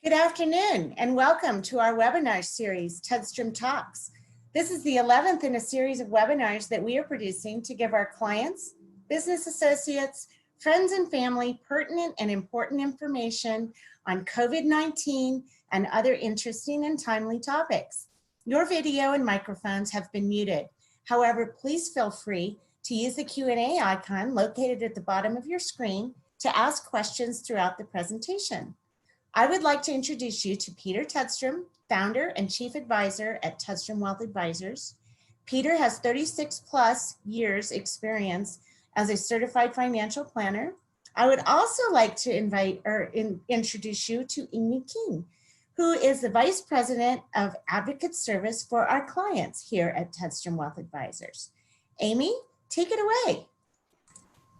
Good afternoon and welcome to our webinar series, Tedstrom Talks. This is the 11th in a series of webinars that we are producing to give our clients, business associates, friends and family pertinent and important information on COVID-19 and other interesting and timely topics. Your video and microphones have been muted. However, please feel free to use the Q&A icon located at the bottom of your screen to ask questions throughout the presentation. I would like to introduce you to Peter Tedstrom, founder and chief advisor at Tedstrom Wealth Advisors. Peter has 36 plus years experience as a certified financial planner. I would also like to introduce you to Amy King, who is the vice president of advocate service for our clients here at Tedstrom Wealth Advisors. Amy, take it away.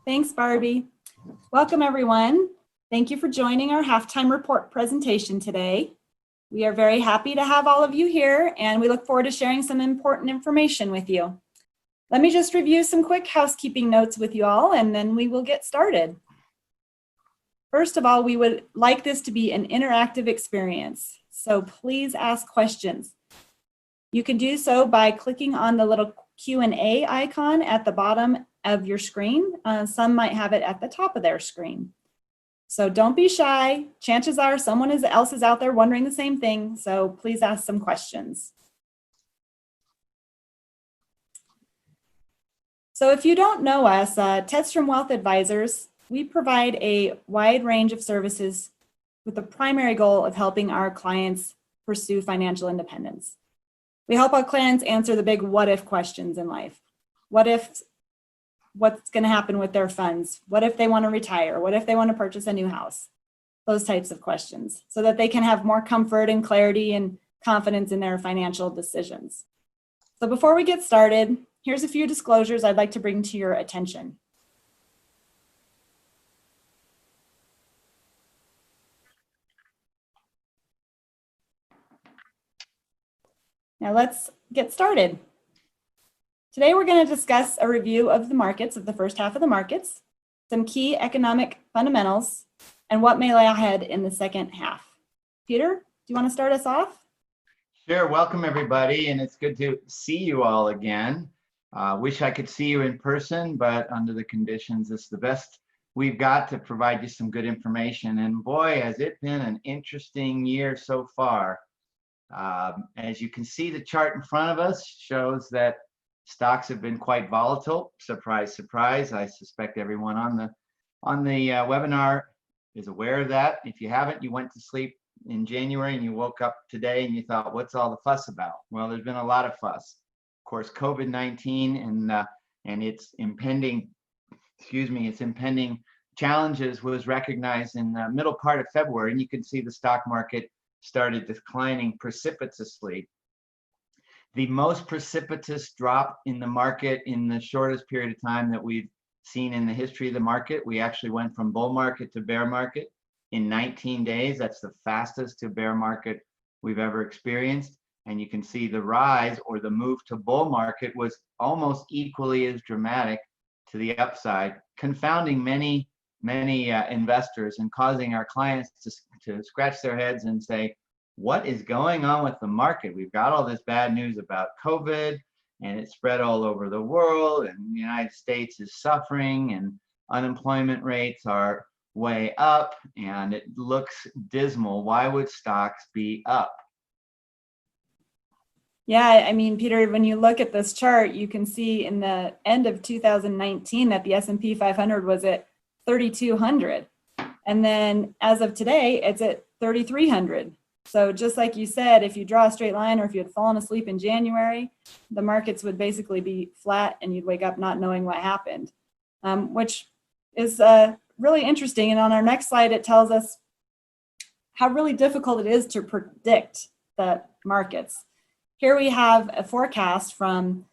Thanks, Barbie. Welcome, everyone. Thank you for joining our halftime report presentation today. We are very happy to have all of you here, and we look forward to sharing some important information with you. Let me just review some quick housekeeping notes with you all, and then we will get started. First of all, we would like this to be an interactive experience, so please ask questions. You can do so by clicking on the little Q&A icon at the bottom of your screen. Some might have it at the top of their screen. So don't be shy. Chances are someone else is out there wondering the same thing, so please ask some questions. So if you don't know us, Tedstrom Wealth Advisors, we provide a wide range of services with the primary goal of helping our clients pursue financial independence. We help our clients answer the big what if questions in life. What's going to happen with their funds? What if they want to retire? What if they want to purchase a new house? Those types of questions, so that they can have more comfort and clarity and confidence in their financial decisions. So before we get started, here's a few disclosures I'd like to bring to your attention. Now let's get started. Today we're going to discuss a review of the markets, of the first half of the markets, some key economic fundamentals, and what may lie ahead in the second half. Peter, do you want to start us off? Sure. Welcome, everybody, and it's good to see you all again. Wish I could see you in person, but under the conditions, it's the best we've got to provide you some good information. And boy, has it been an interesting year so far. As you can see, the chart in front of us shows that stocks have been quite volatile. Surprise, surprise. I suspect everyone on the webinar is aware of that. If you haven't, you went to sleep in January and you woke up today and you thought, what's all the fuss about? Well, there's been a lot of fuss. Of course, COVID-19 and its impending challenges was recognized in the middle part of February, and you can see the stock market started declining precipitously. The most precipitous drop in the market in the shortest period of time that we've seen in the history of the market. We actually went from bull market to bear market in 19 days. That's the fastest to bear market we've ever experienced. And you can see the rise, or the move to bull market, was almost equally as dramatic to the upside, confounding many investors and causing our clients to scratch their heads and say, what is going on with the market? We've got all this bad news about COVID, and it's spread all over the world, and the United States is suffering, and unemployment rates are way up, and it looks dismal. Why would stocks be up? Yeah, I mean, Peter, when you look at this chart, you can see in the end of 2019 that the S&P 500 was at 3,200. And then as of today, it's at 3,300. So just like you said, if you draw a straight line, or if you had fallen asleep in January, the markets would basically be flat and you'd wake up not knowing what happened, which is really interesting. And on our next slide, it tells us how really difficult it is to predict the markets. Here we have a forecast from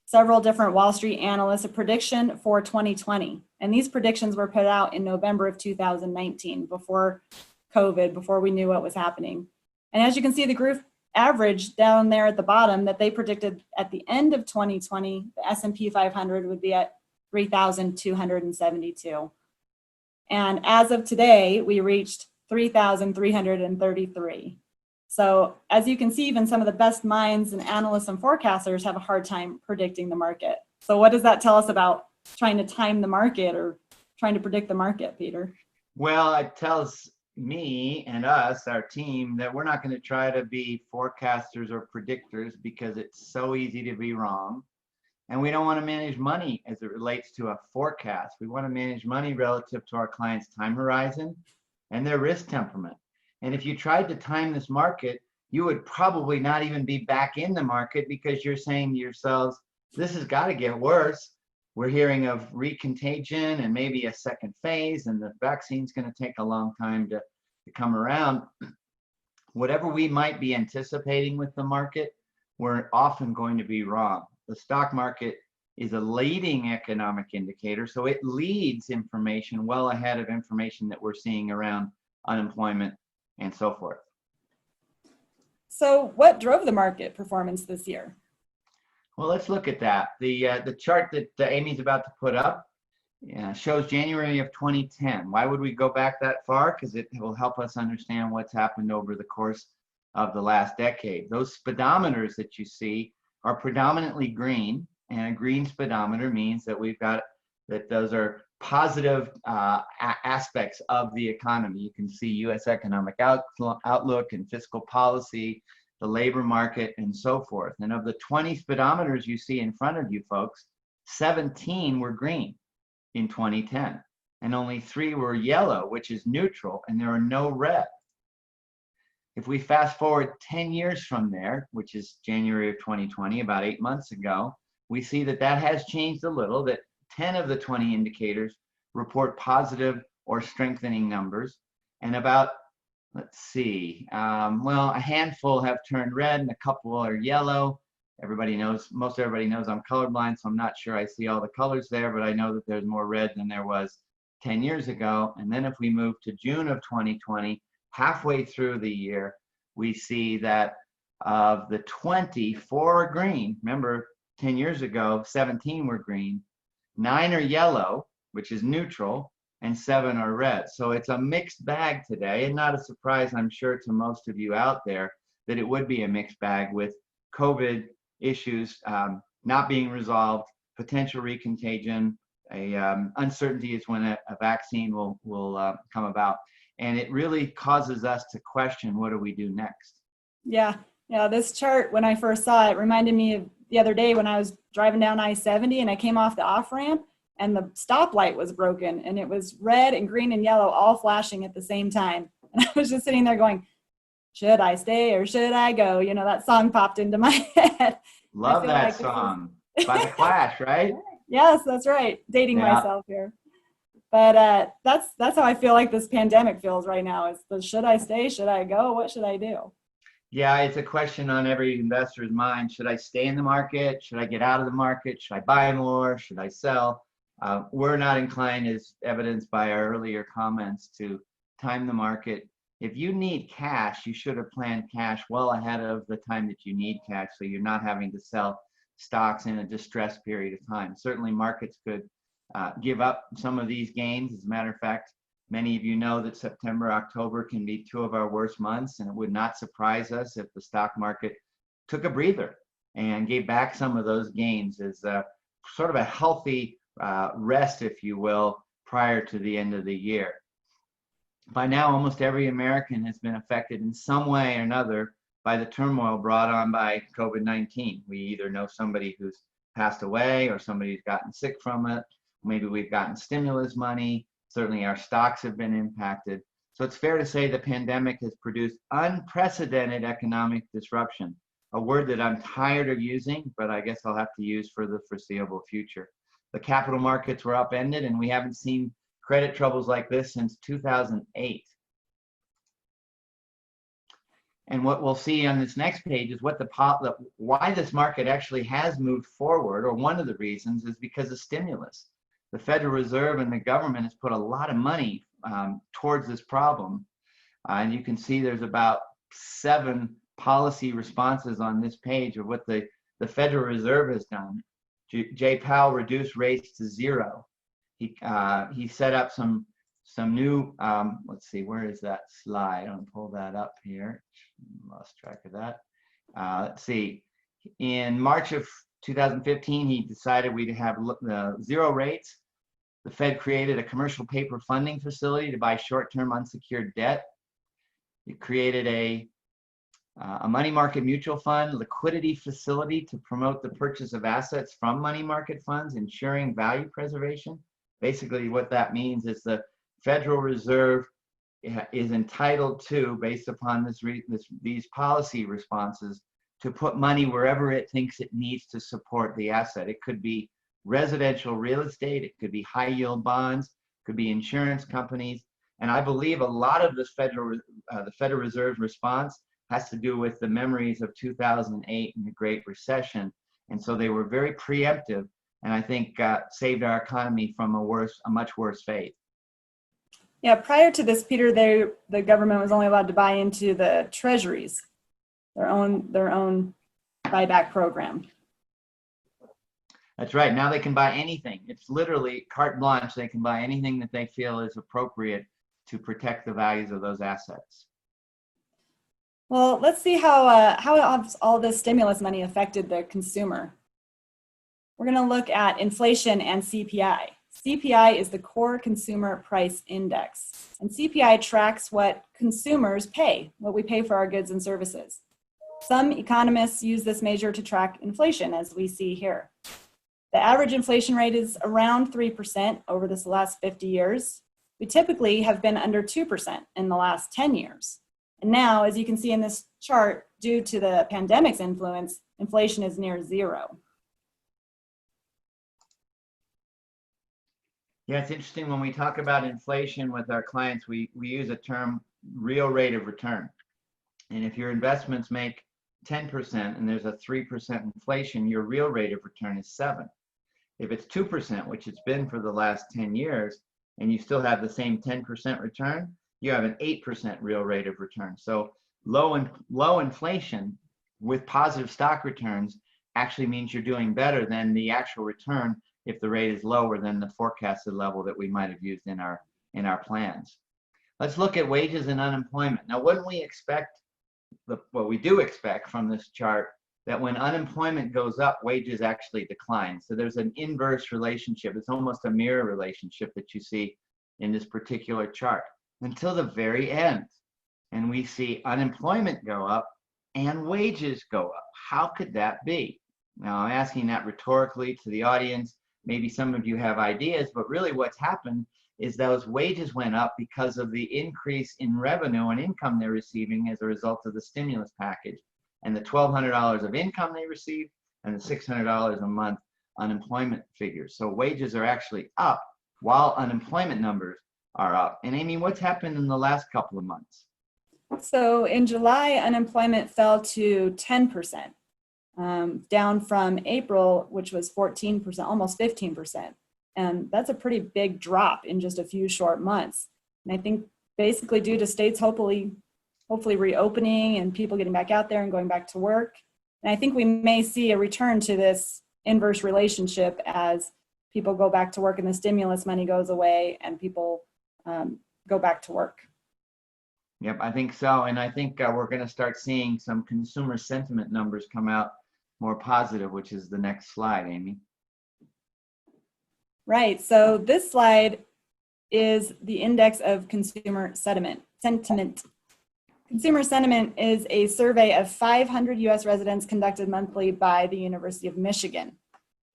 several different Wall Street analysts, a prediction for 2020. And these predictions were put out in November of 2019, before COVID, before we knew what was happening. And as you can see, the group average down there at the bottom, that they predicted at the end of 2020, the S&P 500 would be at 3,272. And as of today, we reached 3,333. So as you can see, even some of the best minds and analysts and forecasters have a hard time predicting the market. So what does that tell us about trying to time the market or trying to predict the market, Peter? Well, it tells me and us, our team, that we're not going to try to be forecasters or predictors because it's so easy to be wrong. And we don't want to manage money as it relates to a forecast. We want to manage money relative to our clients' time horizon and their risk temperament. And if you tried to time this market, you would probably not even be back in the market because you're saying to yourselves, this has got to get worse. We're hearing of recontagion and maybe a second phase, and the vaccine's going to take a long time to come around. Whatever we might be anticipating with the market, we're often going to be wrong. The stock market is a leading economic indicator, so it leads information well ahead of information that we're seeing around unemployment and so forth. So what drove the market performance this year? Well, let's look at that. The chart that Amy's about to put up shows January of 2010. Why would we go back that far? Because it will help us understand what's happened over the course of the last decade. Those speedometers that you see are predominantly green, and a green speedometer means that we've got that those are positive aspects of the economy. You can see U.S. economic outlook and fiscal policy, the labor market, and so forth. And of the 20 speedometers you see in front of you folks, 17 were green in 2010, and only 3 were yellow, which is neutral, and there are no red. If we fast forward 10 years from there, which is January of 2020, about 8 months ago, we see that that has changed a little, that 10 of the 20 indicators report positive or strengthening numbers, and about, let's see, well, a handful have turned red and a couple are yellow. Everybody knows, most everybody knows I'm colorblind, so I'm not sure I see all the colors there, but I know that there's more red than there was 10 years ago. And then if we move to June of 2020, halfway through the year, we see that of the 20, 4 are green. Remember, 10 years ago, 17 were green, 9 are yellow, which is neutral, and 7 are red. So it's a mixed bag today, and not a surprise, I'm sure, to most of you out there that it would be a mixed bag with COVID issues not being resolved, potential recontagion, uncertainty is when a vaccine will come about. And it really causes us to question, what do we do next? Yeah, this chart, when I first saw it, reminded me of the other day when I was driving down I-70 and I came off the off-ramp and the stoplight was broken and it was red and green and yellow all flashing at the same time. And I was just sitting there going, should I stay or should I go? You know, that song popped into my head. Love that song by The Clash, right? Yes, that's right. Dating myself here. But that's how I feel like this pandemic feels right now. Is the should I stay? Should I go? What should I do? Yeah, it's a question on every investor's mind. Should I stay in the market? Should I get out of the market? Should I buy more? Should I sell? We're not inclined, as evidenced by our earlier comments, to time the market. If you need cash, you should have planned cash well ahead of the time that you need cash, so you're not having to sell stocks in a distressed period of time. Certainly markets could give up some of these gains. As a matter of fact, many of you know that September, October can be 2 of our worst months, and it would not surprise us if the stock market took a breather and gave back some of those gains as sort of a healthy rest, if you will, prior to the end of the year. By now, almost every American has been affected in some way or another by the turmoil brought on by COVID-19. We either know somebody who's passed away or somebody who's gotten sick from it. Maybe we've gotten stimulus money. Certainly our stocks have been impacted. So it's fair to say the pandemic has produced unprecedented economic disruption, a word that I'm tired of using, but I guess I'll have to use for the foreseeable future. The capital markets were upended, and we haven't seen credit troubles like this since 2008. And what we'll see on this next page is why this market actually has moved forward, or one of the reasons is because of stimulus. The Federal Reserve and the government has put a lot of money towards this problem. And you can see there's about 7 policy responses on this page of what the Federal Reserve has done. Jay Powell reduced rates to 0. He set up some some new, let's see, where is that slide? I'll pull that up here. Lost track of that. Let's see. In March of 2015, he decided we'd have zero rates. The Fed created a commercial paper funding facility to buy short-term unsecured debt. It created a money market mutual fund liquidity facility to promote the purchase of assets from money market funds, ensuring value preservation. Basically, what that means is the Federal Reserve is entitled to, based upon these policy responses, to put money wherever it thinks it needs to support the asset. It could be residential real estate, it could be high yield bonds, it could be insurance companies. And I believe a lot of this the Federal Reserve's response has to do with the memories of 2008 and the Great Recession. And so they were very preemptive, and I think saved our economy from a much worse fate. Yeah, prior to this, Peter, the government was only allowed to buy into the treasuries, their own buyback program. That's right. Now they can buy anything. It's literally carte blanche. They can buy anything that they feel is appropriate to protect the values of those assets. Well, let's see how all this stimulus money affected the consumer. We're going to look at inflation and CPI. CPI is the core consumer price index, and CPI tracks what consumers pay, what we pay for our goods and services. Some economists use this measure to track inflation, as we see here. The average inflation rate is around 3% over this last 50 years. We typically have been under 2% in the last 10 years. And now, as you can see in this chart, due to the pandemic's influence, inflation is near zero. Yeah, it's interesting when we talk about inflation with our clients, we use a term real rate of return. And if your investments make 10% and there's a 3% inflation, your real rate of return is 7. If it's 2%, which it's been for the last 10 years, and you still have the same 10% return, you have an 8% real rate of return. So low inflation with positive stock returns actually means you're doing better than the actual return if the rate is lower than the forecasted level that we might have used in our plans. Let's look at wages and unemployment. Now, wouldn't we expect, what we do expect from this chart, that when unemployment goes up, wages actually decline. So there's an inverse relationship. It's almost a mirror relationship that you see in this particular chart until the very end. And we see unemployment go up and wages go up. How could that be? Now, I'm asking that rhetorically to the audience. Maybe some of you have ideas, but really what's happened is those wages went up because of the increase in revenue and income they're receiving as a result of the stimulus package and the $1,200 of income they received and the $600 a month unemployment figures. So wages are actually up while unemployment numbers are up. And Amy, what's happened in the last couple of months? So in July, unemployment fell to 10%. Down from April, which was 14%, almost 15%. And that's a pretty big drop in just a few short months. And I think basically due to states hopefully reopening and people getting back out there and going back to work. And I think we may see a return to this inverse relationship as people go back to work and the stimulus money goes away and people go back to work. Yep, I think so. And I think we're going to start seeing some consumer sentiment numbers come out more positive, which is the next slide, Amy. Right. So this slide is the index of consumer sentiment. Consumer sentiment is a survey of 500 U.S. residents conducted monthly by the University of Michigan.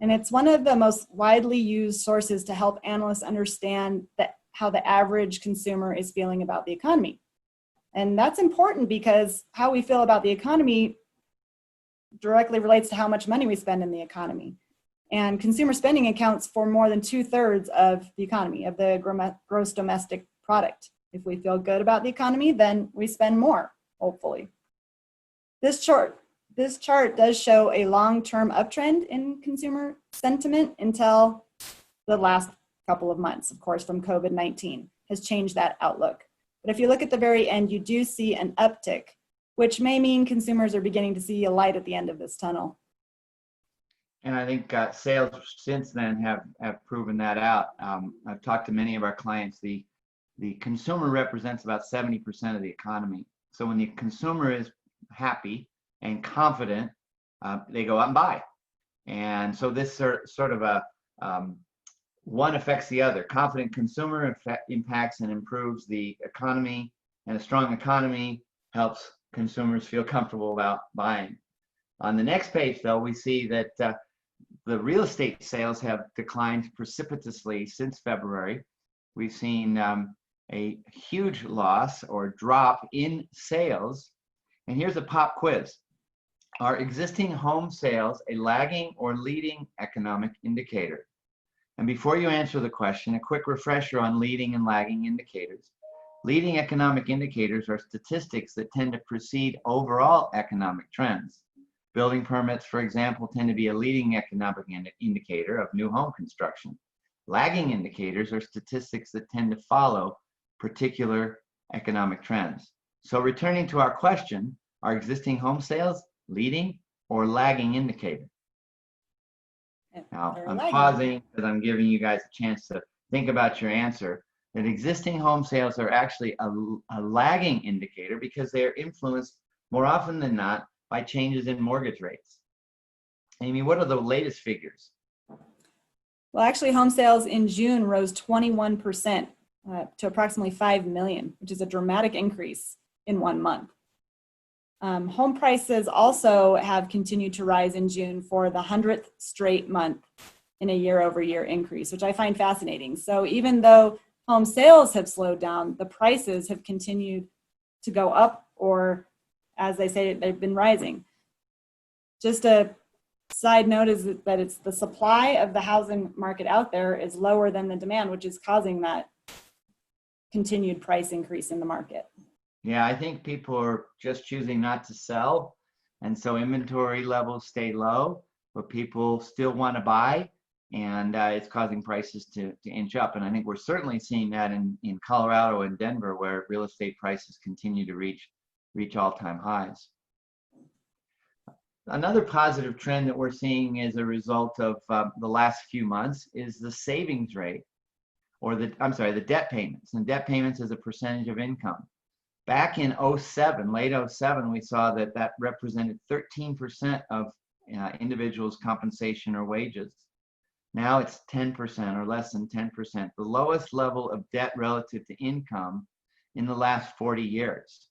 And it's one of the most widely used sources to help analysts understand how the average consumer is feeling about the economy. And that's important because how we feel about the economy directly relates to how much money we spend in the economy. And consumer spending accounts for more than 2/3 of the economy, of the gross domestic product. If we feel good about the economy, then we spend more, hopefully. This chart does show a long-term uptrend in consumer sentiment until the last couple of months, of course, from COVID-19 has changed that outlook. But if you look at the very end, you do see an uptick, which may mean consumers are beginning to see a light at the end of this tunnel. And I think sales since then have proven that out. I've talked to many of our clients. The the consumer represents about 70% of the economy. So when the consumer is happy and confident, they go out and buy. And so this sort of a one affects the other. Confident consumer impacts and improves the economy, and a strong economy helps consumers feel comfortable about buying. On the next page, though, we see that the real estate sales have declined precipitously since February. We've seen a huge loss or drop in sales. And here's a pop quiz. Are existing home sales a lagging or leading economic indicator? And before you answer the question, a quick refresher on leading and lagging indicators. Leading economic indicators are statistics that tend to precede overall economic trends. Building permits, for example, tend to be a leading economic indicator of new home construction. Lagging indicators are statistics that tend to follow particular economic trends. So returning to our question, are existing home sales leading or lagging indicator? Now, I'm pausing because I'm giving you guys a chance to think about your answer. That existing home sales are actually a lagging indicator because they are influenced more often than not by changes in mortgage rates. Amy, what are the latest figures? Well, actually, home sales in June rose 21% to approximately 5 million, which is a dramatic increase in 1 month. Home prices also have continued to rise in June for the 100th straight month in a year-over-year increase, which I find fascinating. So even though home sales have slowed down, the prices have continued to go up, or as they say, they've been rising. Just a side note is that it's the supply of the housing market out there is lower than the demand, which is causing that continued price increase in the market. Yeah, I think people are just choosing not to sell. And so inventory levels stay low, but people still want to buy. And it's causing prices to inch up. And I think we're certainly seeing that in Colorado and Denver, where real estate prices continue to reach all-time highs. Another positive trend that we're seeing as a result of the last few months is the savings rate, or the debt payments. And debt payments as a percentage of income. Back in 07, late 07, we saw that represented 13% of individuals' compensation or wages. Now it's 10% or less than 10%, the lowest level of debt relative to income in the last 40 years.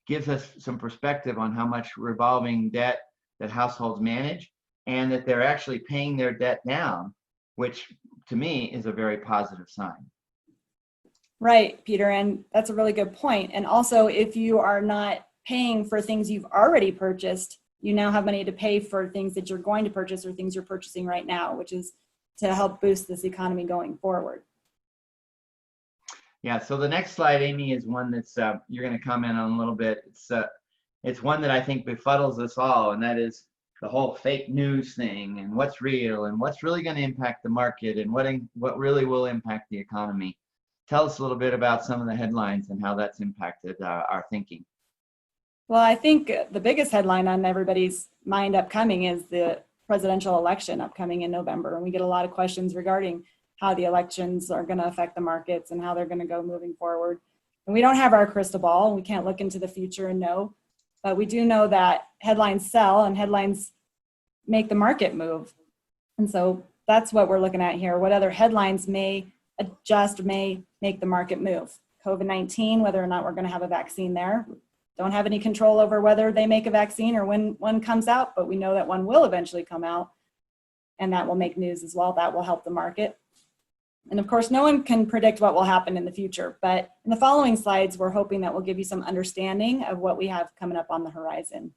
Gives us some perspective on how much revolving debt that households manage, and that they're actually paying their debt down, which to me is a very positive sign. Right, Peter, and that's a really good point. And also, if you are not paying for things you've already purchased, you now have money to pay for things that you're going to purchase or things you're purchasing right now, which is to help boost this economy going forward. Yeah, so the next slide, Amy, is one that's you're going to comment on a little bit. It's one that I think befuddles us all, and that is the whole fake news thing and what's real and what's really going to impact the market and what really will impact the economy. Tell us a little bit about some of the headlines and how that's impacted our thinking. Well, I think the biggest headline on everybody's mind upcoming is the presidential election upcoming in November. And we get a lot of questions regarding how the elections are going to affect the markets and how they're going to go moving forward. And we don't have our crystal ball, and we can't look into the future and know, but we do know that headlines sell and headlines make the market move. And so that's what we're looking at here. What other headlines may adjust, may make the market move? COVID-19, whether or not we're going to have a vaccine there. Don't have any control over whether they make a vaccine or when one comes out, but we know that one will eventually come out, and that will make news as well. That will help the market. And of course, no one can predict what will happen in the future, but in the following slides, we're hoping that will give you some understanding of what we have coming up on the horizon.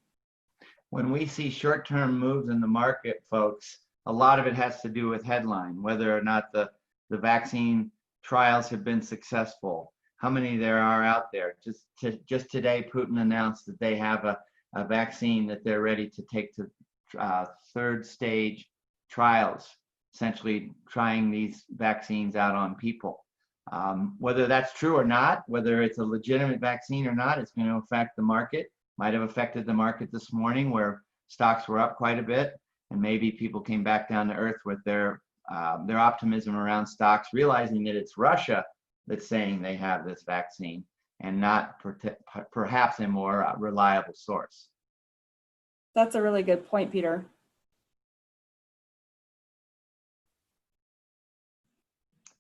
When we see short-term moves in the market, folks, a lot of it has to do with headline, whether or not the vaccine trials have been successful, how many there are out there. Just today, Putin announced that they have a vaccine that they're ready to take to third stage trials, essentially trying these vaccines out on people. Whether that's true or not, whether it's a legitimate vaccine or not, it's going to affect the market. Might have affected the market this morning where stocks were up quite a bit, and maybe people came back down to earth with their optimism around stocks, realizing that it's Russia that's saying they have this vaccine and not perhaps a more reliable source. That's a really good point, Peter.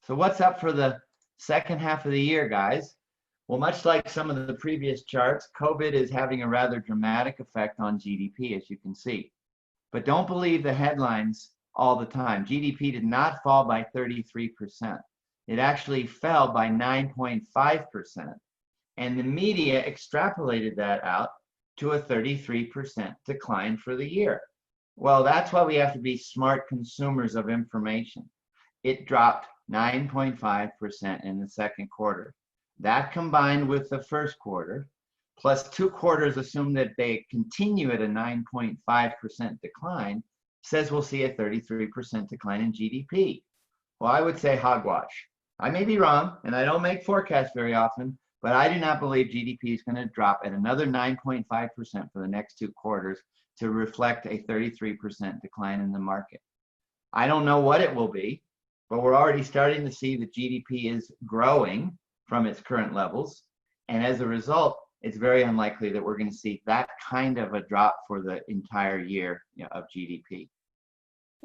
So what's up for the second half of the year, guys? Well, much like some of the previous charts, COVID is having a rather dramatic effect on GDP, as you can see. But don't believe the headlines all the time. GDP did not fall by 33%. It actually fell by 9.5%. And the media extrapolated that out to a 33% decline for the year. Well, that's why we have to be smart consumers of information. It dropped 9.5% in the second quarter. That combined with the first quarter, plus 2 quarters assume that they continue at a 9.5% decline, says we'll see a 33% decline in GDP. Well, I would say hogwash. I may be wrong, and I don't make forecasts very often, but I do not believe GDP is going to drop at another 9.5% for the next 2 quarters to reflect a 33% decline in the market. I don't know what it will be, but we're already starting to see that GDP is growing from its current levels. And as a result, it's very unlikely that we're going to see that kind of a drop for the entire year of GDP.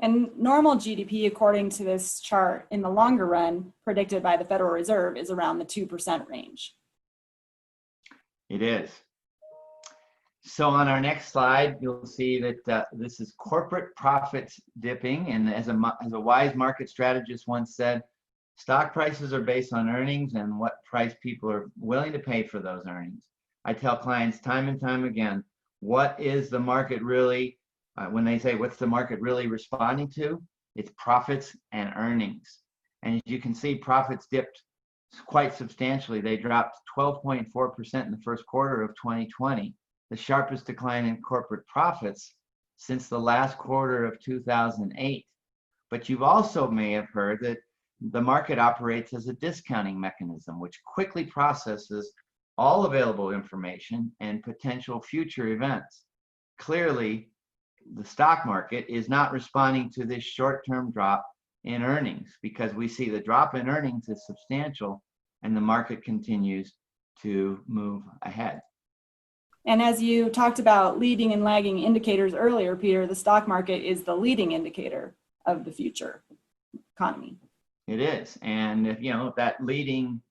And normal GDP, according to this chart, in the longer run, predicted by the Federal Reserve, is around the 2% range. It is. So on our next slide, you'll see that this is corporate profits dipping. And as a wise market strategist once said, stock prices are based on earnings and what price people are willing to pay for those earnings. I tell clients time and time again, what is the market really, when they say what's the market really responding to? It's profits and earnings. And as you can see, profits dipped quite substantially. They dropped 12.4% in the first quarter of 2020, the sharpest decline in corporate profits since the last quarter of 2008. But you also may have heard that the market operates as a discounting mechanism, which quickly processes all available information and potential future events. Clearly, the stock market is not responding to this short-term drop in earnings because we see the drop in earnings is substantial and the market continues to move ahead. And as you talked about leading and lagging indicators earlier, Peter, the stock market is the leading indicator of the future economy. It is. And if that leading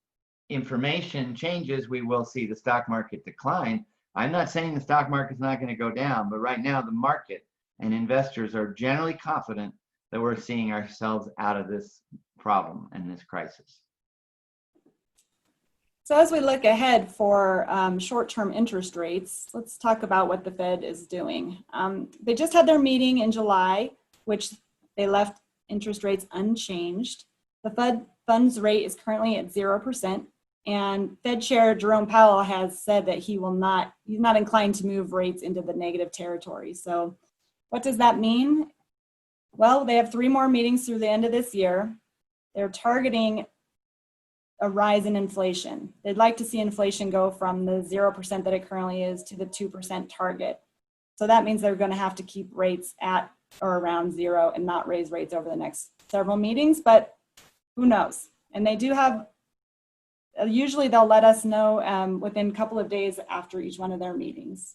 information changes, we will see the stock market decline. I'm not saying the stock market's not going to go down, but right now the market and investors are generally confident that we're seeing ourselves out of this problem and this crisis. So as we look ahead for short-term interest rates, let's talk about what the Fed is doing. They just had their meeting in July, which they left interest rates unchanged. The Fed funds rate is currently at 0%, and Fed Chair Jerome Powell has said that he's not inclined to move rates into the negative territory. So what does that mean? Well, they have 3 more meetings through the end of this year. They're targeting a rise in inflation. They'd like to see inflation go from the 0% that it currently is to the 2% target. So that means they're going to have to keep rates at or around 0 and not raise rates over the next several meetings, but who knows? And they do have, usually they'll let us know within a couple of days after each one of their meetings.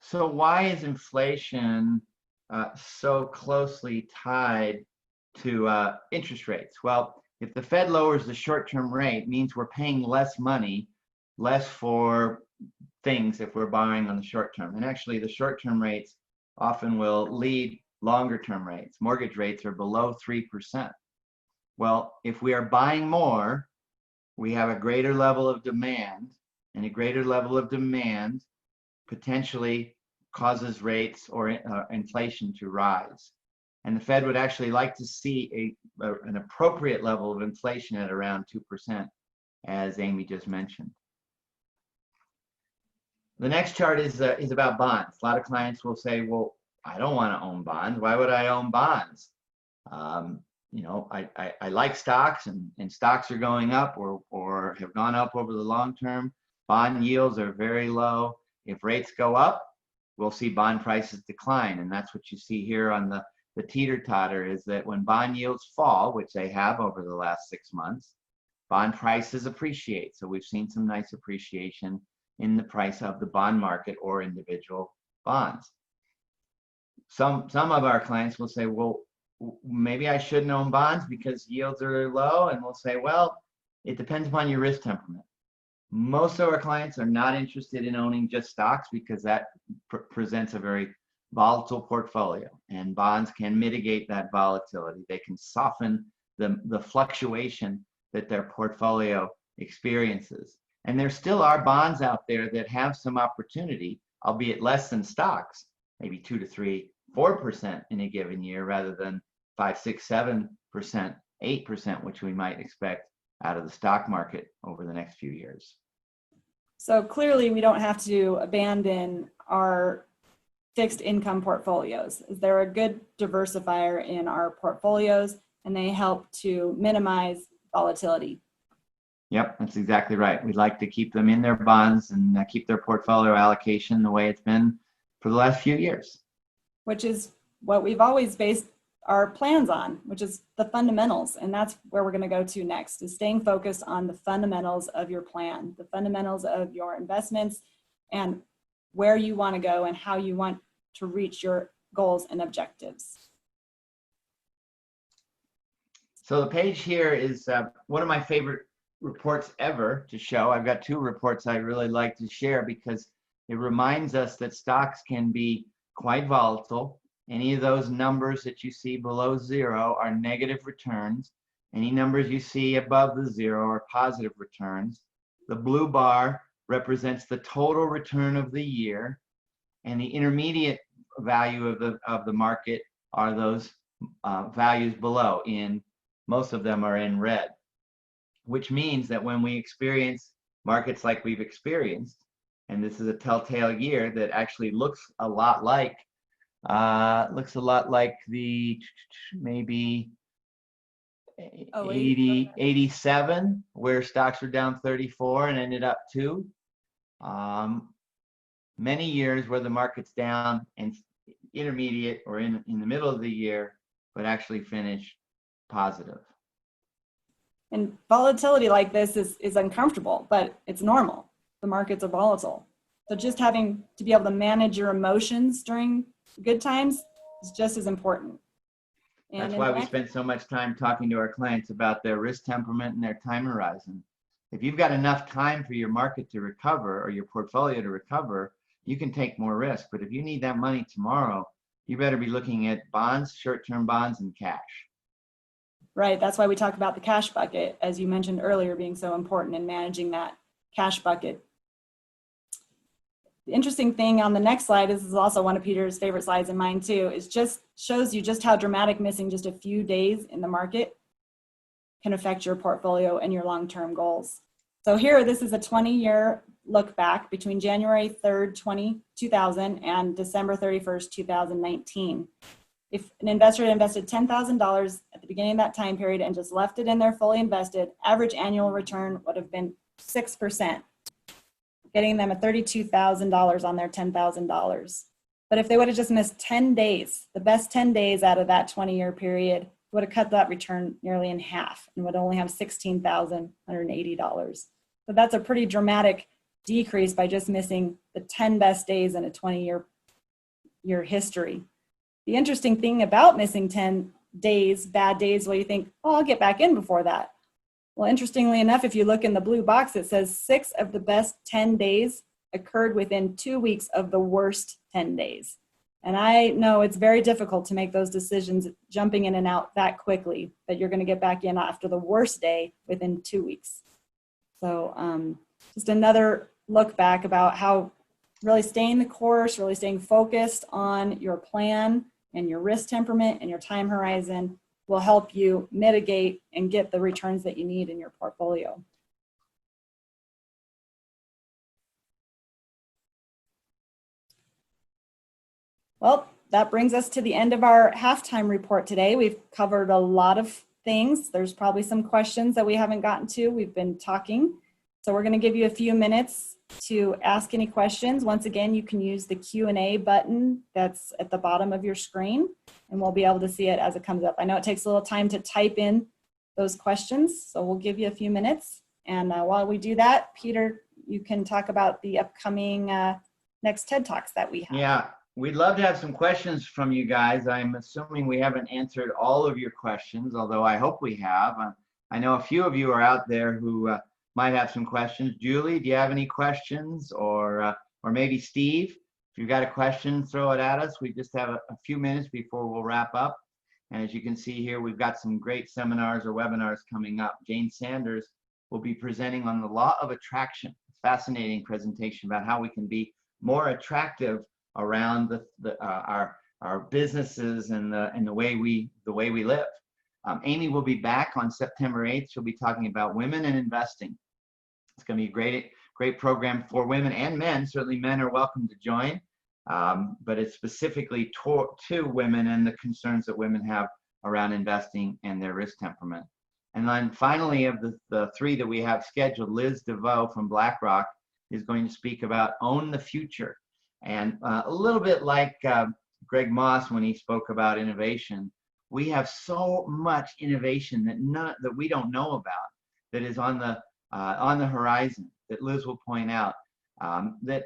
So why is inflation so closely tied to interest rates? Well, if the Fed lowers the short-term rate, it means we're paying less money, less for things if we're borrowing on the short term. And actually the short-term rates often will lead longer-term rates. Mortgage rates are below 3%. Well, if we are buying more, we have a greater level of demand, and a greater level of demand potentially causes rates or inflation to rise. And the Fed would actually like to see an appropriate level of inflation at around 2%, as Amy just mentioned. The next chart is about bonds. A lot of clients will say, well, I don't want to own bonds. Why would I own bonds? I like stocks, and stocks are going up or have gone up over the long term. Bond yields are very low. If rates go up, we'll see bond prices decline. And that's what you see here on the teeter-totter, is that when bond yields fall, which they have over the last 6 months, bond prices appreciate. So we've seen some nice appreciation in the price of the bond market or individual bonds. Some of our clients will say, well, maybe I shouldn't own bonds because yields are low. And we'll say, well, it depends upon your risk temperament. Most of our clients are not interested in owning just stocks because that presents a very volatile portfolio, and bonds can mitigate that volatility. They can soften the fluctuation that their portfolio experiences. And there still are bonds out there that have some opportunity, albeit less than stocks, maybe 2 to 3, 4% in a given year rather than 5, 6, 7%, 8%, which we might expect out of the stock market over the next few years. So clearly we don't have to abandon our fixed income portfolios. They're a good diversifier in our portfolios, and they help to minimize volatility. Yep, that's exactly right. We'd like to keep them in their bonds and keep their portfolio allocation the way it's been for the last few years. Which is what we've always based our plans on, which is the fundamentals. And that's where we're going to go to next, is staying focused on the fundamentals of your plan, the fundamentals of your investments, and where you want to go and how you want to reach your goals and objectives. So the page here is one of my favorite reports ever to show. I've got 2 reports I really like to share because it reminds us that stocks can be quite volatile. Any of those numbers that you see below 0 are negative returns. Any numbers you see above the 0 are positive returns. The blue bar represents the total return of the year, and the intermediate value of the market are those values below. Most of them are in red, which means that when we experience markets like we've experienced, and this is a telltale year that actually looks a lot like the maybe 80, 87, where stocks were down 34 and ended up 2. Many years where the market's down and intermediate or in the middle of the year, but actually finish positive. And volatility like this is uncomfortable, but it's normal. The markets are volatile. So just having to be able to manage your emotions during good times is just as important. And that's why we spend so much time talking to our clients about their risk temperament and their time horizon. If you've got enough time for your market to recover or your portfolio to recover, you can take more risk. But if you need that money tomorrow, you better be looking at bonds, short-term bonds, and cash. Right. That's why we talk about the cash bucket, as you mentioned earlier, being so important in managing that cash bucket. The interesting thing on the next slide, this is also one of Peter's favorite slides and mine too, is just shows you just how dramatic missing just a few days in the market can affect your portfolio and your long-term goals. So here, this is a 20-year look back between January 3rd, 2000 and December 31st, 2019. If an investor had invested $10,000 at the beginning of that time period and just left it in there fully invested, average annual return would have been 6%, getting them at $32,000 on their $10,000. But if they would have just missed 10 days, the best 10 days out of that 20-year period, would have cut that return nearly in half and would only have $16,180. So that's a pretty dramatic decrease by just missing the 10 best days in a 20-year history. The interesting thing about missing 10 days, bad days, well, you think, oh, I'll get back in before that. Well, interestingly enough, if you look in the blue box, it says 6 of the best 10 days occurred within 2 weeks of the worst 10 days. And I know it's very difficult to make those decisions jumping in and out that quickly, that you're going to get back in after the worst day within 2 weeks. So just another look back about how really staying the course, really staying focused on your plan and your risk temperament and your time horizon will help you mitigate and get the returns that you need in your portfolio. Well, that brings us to the end of our halftime report today. We've covered a lot of things. There's probably some questions that we haven't gotten to. We've been talking. So we're going to give you a few minutes to ask any questions. Once again, you can use the Q&A button that's at the bottom of your screen, and we'll be able to see it as it comes up. I know it takes a little time to type in those questions. So we'll give you a few minutes. And while we do that, Peter, you can talk about the upcoming next TED Talks that we have. Yeah, we'd love to have some questions from you guys. I'm assuming we haven't answered all of your questions, although I hope we have. I know a few of you are out there who might have some questions. Julie, do you have any questions? Or maybe Steve, if you've got a question, throw it at us. We just have a few minutes before we'll wrap up. And as you can see here, we've got some great seminars or webinars coming up. Jane Sanders will be presenting on the law of attraction. Fascinating presentation about how we can be more attractive around our businesses and the way we live. Amy will be back on September 8th. She'll be talking about women and investing. It's going to be a great program for women and men. Certainly men are welcome to join, but it's specifically to women and the concerns that women have around investing and their risk temperament. And then finally, of the three that we have scheduled, Liz DeVoe from BlackRock is going to speak about Own the Future. And a little bit like Greg Moss when he spoke about innovation, we have so much innovation that we don't know about that is on the horizon that Liz will point out, that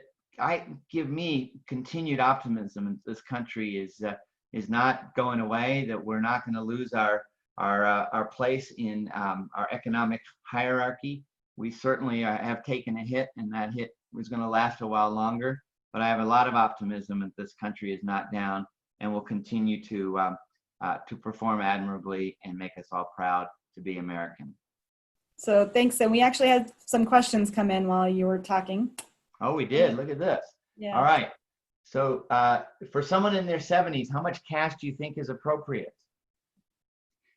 give me continued optimism that this country is not going away, that we're not going to lose our place in our economic hierarchy. We certainly have taken a hit, and that hit was going to last a while longer. But I have a lot of optimism that this country is not down and will continue to perform admirably and make us all proud to be American. So thanks. And we actually had some questions come in while you were talking. Oh, we did. Look at this. Yeah. All right. So for someone in their 70s, how much cash do you think is appropriate?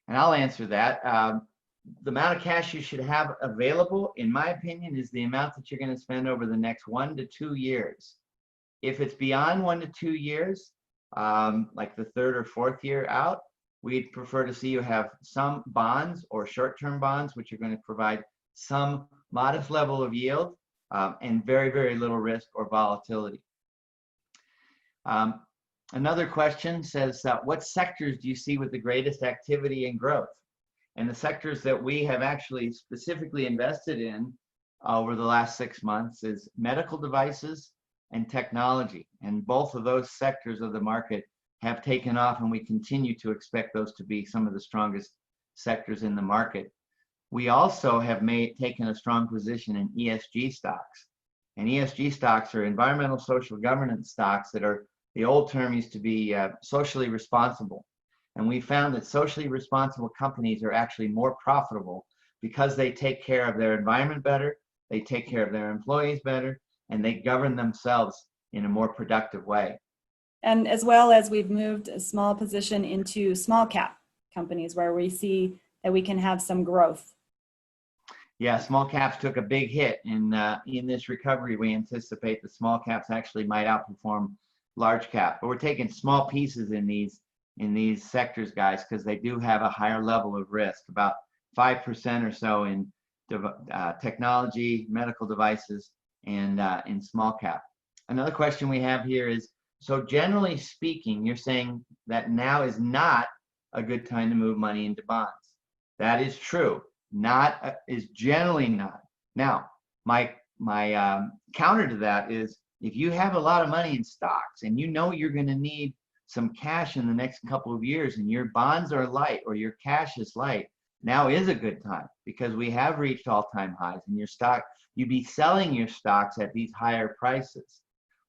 And I'll answer that. The amount of cash you should have available, in my opinion, is the amount that you're going to spend over the next 1 to 2 years. If it's beyond 1 to 2 years, like the third or fourth year out, we'd prefer to see you have some bonds or short-term bonds, which are going to provide some modest level of yield and very, very little risk or volatility. Another question says, what sectors do you see with the greatest activity and growth? And the sectors that we have actually specifically invested in over the last 6 months is medical devices and technology. And both of those sectors of the market have taken off, and we continue to expect those to be some of the strongest sectors in the market. We also have taken a strong position in ESG stocks. And ESG stocks are environmental social governance stocks that are, the old term used to be socially responsible. And we found that socially responsible companies are actually more profitable because they take care of their environment better, they take care of their employees better, and they govern themselves in a more productive way. And as well as we've moved a small position into small cap companies where we see that we can have some growth. Yeah, small caps took a big hit in this recovery. We anticipate the small caps actually might outperform large cap, but we're taking small pieces in these sectors, guys, because they do have a higher level of risk, about 5% or so in technology, medical devices, and in small cap. Another question we have here is, so generally speaking, you're saying that now is not a good time to move money into bonds. That is true. Is generally not. Now, my counter to that is, if you have a lot of money in stocks and you know you're going to need some cash in the next couple of years and your bonds are light or your cash is light, now is a good time, because we have reached all-time highs in your stock. You'd be selling your stocks at these higher prices.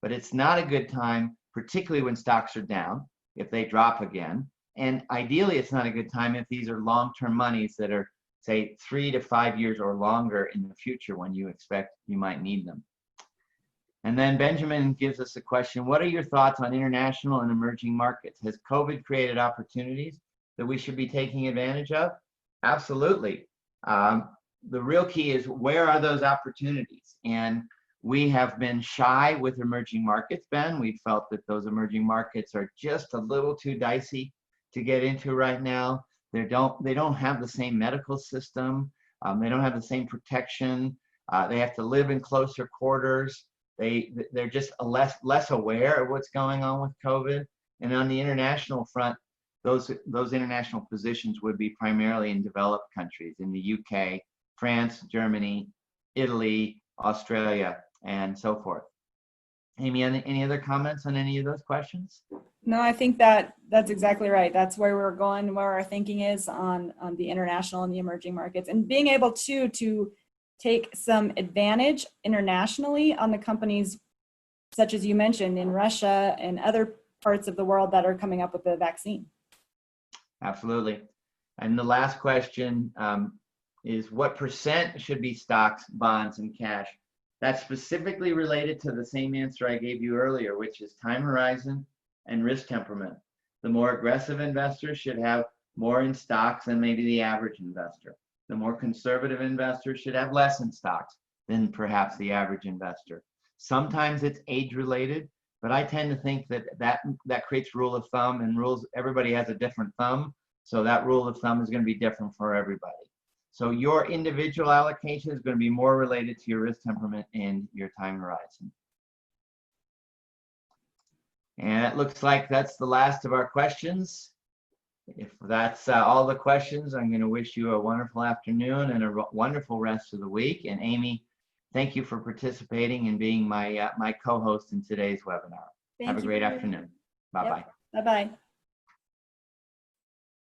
But it's not a good time, particularly when stocks are down, if they drop again. And ideally, it's not a good time if these are long-term monies that are, say, 3 to 5 years or longer in the future when you expect you might need them. And then Benjamin gives us a question: what are your thoughts on international and emerging markets? Has COVID created opportunities that we should be taking advantage of? Absolutely. The real key is, where are those opportunities? And we have been shy with emerging markets, Ben. We felt that those emerging markets are just a little too dicey to get into right now. They don't have the same medical system. They don't have the same protection. They have to live in closer quarters. They're just less aware of what's going on with COVID. And on the international front, those international positions would be primarily in developed countries, in the UK, France, Germany, Italy, Australia, and so forth. Amy, any other comments on any of those questions? No, I think that's exactly right. That's where we're going, where our thinking is on the international and the emerging markets, and being able to take some advantage internationally on the companies, such as you mentioned, in Russia and other parts of the world that are coming up with the vaccine. Absolutely. And the last question is, what percent should be stocks, bonds, and cash? That's specifically related to the same answer I gave you earlier, which is time horizon and risk temperament. The more aggressive investors should have more in stocks than maybe the average investor. The more conservative investors should have less in stocks than perhaps the average investor. Sometimes it's age related, but I tend to think that creates rule of thumb, and everybody has a different thumb. So that rule of thumb is going to be different for everybody. So your individual allocation is going to be more related to your risk temperament and your time horizon. And it looks like that's the last of our questions. If that's all the questions, I'm going to wish you a wonderful afternoon and a wonderful rest of the week. And Amy, thank you for participating and being my co-host in today's webinar. Have a great afternoon. Bye-bye. Bye-bye.